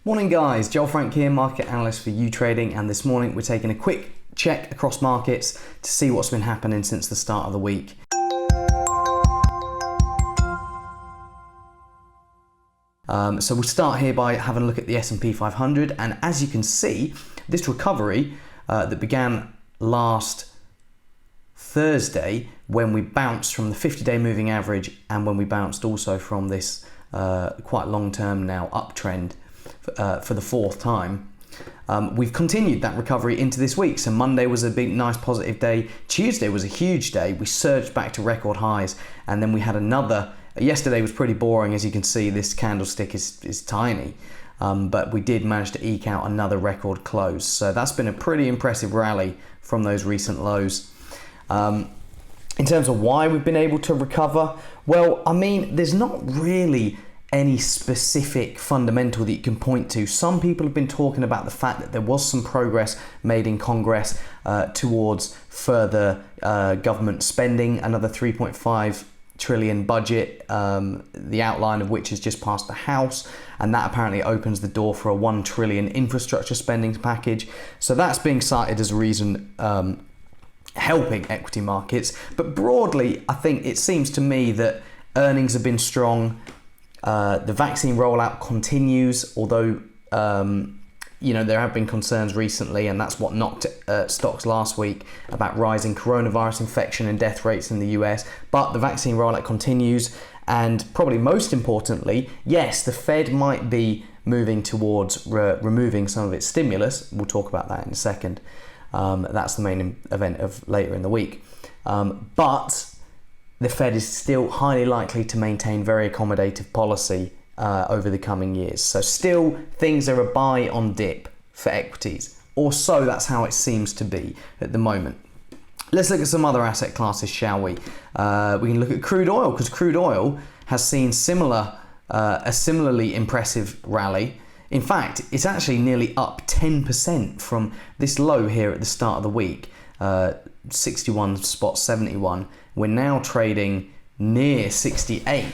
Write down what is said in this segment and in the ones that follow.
Morning guys, Joel Frank here, market analyst for YouTrading, and this morning we're taking a quick check across markets to see what's been happening since the start of the week. So we'll start here by having a look at the S&P 500, and as you can see, this recovery that began last Thursday when we bounced from the 50-day moving average and when we bounced also from this quite long-term now uptrend for the fourth time. We've continued that recovery into this week. So Monday was a big, nice positive day. Tuesday was a huge day. We surged back to record highs, and then we had another. Yesterday was pretty boring. As you can see, this candlestick is tiny, but we did manage to eke out another record close. So that's been a pretty impressive rally from those recent lows. In terms of why we've been able to recover, well, I mean, there's not really any specific fundamental that you can point to. Some people have been talking about the fact that there was some progress made in Congress towards further government spending, another 3.5 trillion budget, the outline of which has just passed the House, and that apparently opens the door for a 1 trillion infrastructure spending package. So that's being cited as a reason helping equity markets. But broadly, I think it seems to me that earnings have been strong. The vaccine rollout continues, although there have been concerns recently, and that's what knocked stocks last week about rising coronavirus infection and death rates in the US. But the vaccine rollout continues, and probably most importantly, yes, the Fed might be moving towards removing some of its stimulus. We'll talk about that in a second. That's the main event of later in the week. But the Fed is still highly likely to maintain very accommodative policy over the coming years. So still things are a buy on dip for equities, or so that's how it seems to be at the moment. Let's look at some other asset classes, shall we? We can look at crude oil, because crude oil has seen a similarly impressive rally. In fact, it's actually nearly up 10% from this low here at the start of the week, 61.71. We're now trading near 68.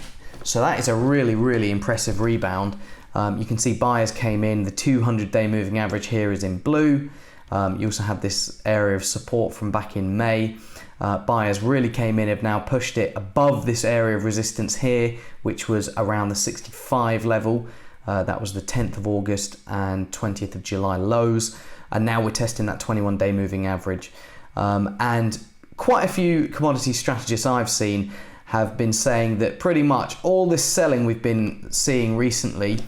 So that is a really, really impressive rebound. You can see buyers came in. The 200-day moving average here is in blue. You also have this area of support from back in May. Buyers really came in, have now pushed it above this area of resistance here, which was around the 65 level. That was the 10th of August and 20th of July lows. And now we're testing that 21-day moving average. And quite a few commodity strategists I've seen have been saying that pretty much all this selling we've been seeing recently,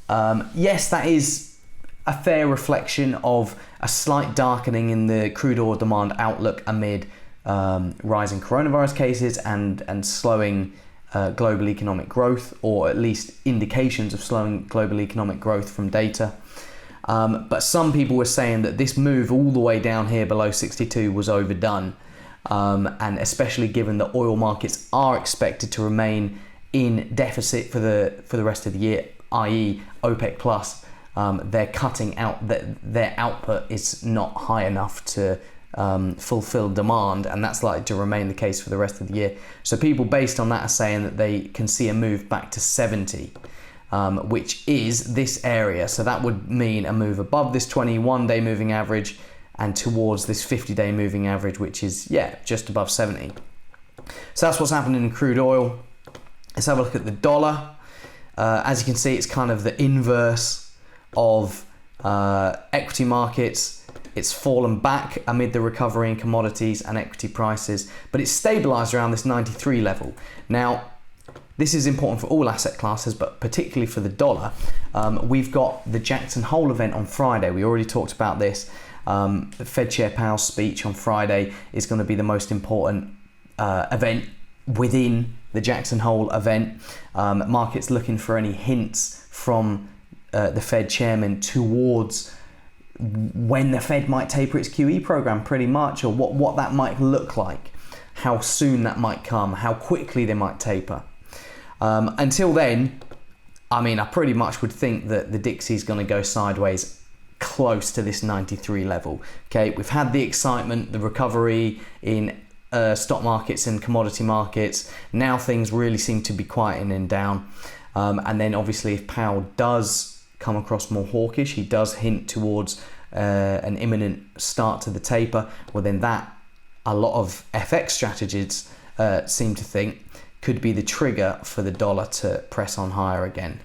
yes, that is a fair reflection of a slight darkening in the crude oil demand outlook amid rising coronavirus cases and slowing global economic growth, or at least indications of slowing global economic growth from data. But some people were saying that this move all the way down here below 62 was overdone. And especially given that oil markets are expected to remain in deficit for the rest of the year, i.e. OPEC Plus, they're cutting out, their output is not high enough to fulfill demand, and that's likely to remain the case for the rest of the year. So people based on that are saying that they can see a move back to 70, which is this area. So that would mean a move above this 21-day moving average and towards this 50-day moving average, which is, just above 70. So that's what's happening in crude oil. Let's have a look at the dollar. As you can see, it's kind of the inverse of equity markets. It's fallen back amid the recovery in commodities and equity prices, but it's stabilized around this 93 level. Now, this is important for all asset classes, but particularly for the dollar. We've got the Jackson Hole event on Friday. We already talked about this. The Fed Chair Powell's speech on Friday is going to be the most important event within the Jackson Hole event. Markets looking for any hints from the Fed chairman towards when the Fed might taper its QE program, pretty much, or what that might look like, how soon that might come, how quickly they might taper. Until then, I mean, I pretty much would think that the Dixie's going to go sideways close to this 93 level. Okay, we've had the excitement, the recovery in stock markets and commodity markets. Now things really seem to be quietening down. And then obviously if Powell does come across more hawkish. He does hint towards an imminent start to the taper. Well, then that, a lot of FX strategists seem to think, could be the trigger for the dollar to press on higher again.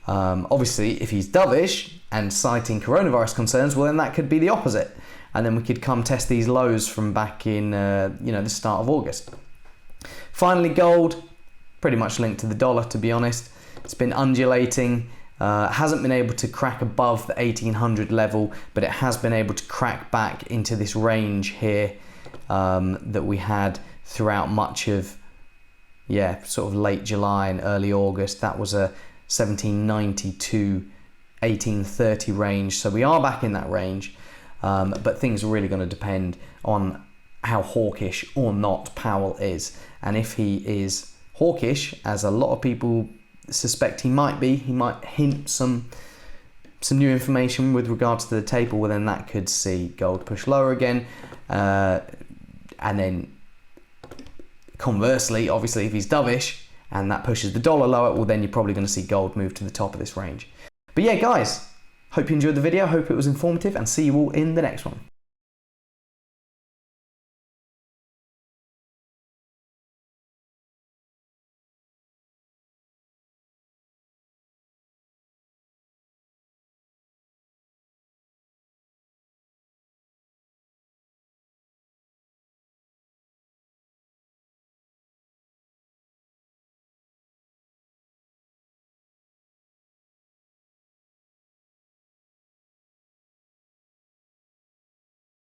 Obviously, if he's dovish and citing coronavirus concerns, well, then that could be the opposite. And then we could come test these lows from back in, the start of August. Finally, gold, pretty much linked to the dollar, to be honest. It's been undulating, hasn't been able to crack above the 1800 level, but it has been able to crack back into this range here that we had throughout much of, sort of late July and early August. That was a 1790 to 1830 range. So we are back in that range, but things are really going to depend on how hawkish or not Powell is. And if he is hawkish, as a lot of people suspect he might be, he might hint some new information with regards to the taper, well, then that could see gold push lower again. And then conversely, obviously, if he's dovish and that pushes the dollar lower, well, then you're probably going to see gold move to the top of this range. But yeah, guys, hope you enjoyed the video. Hope it was informative, and see you all in the next one.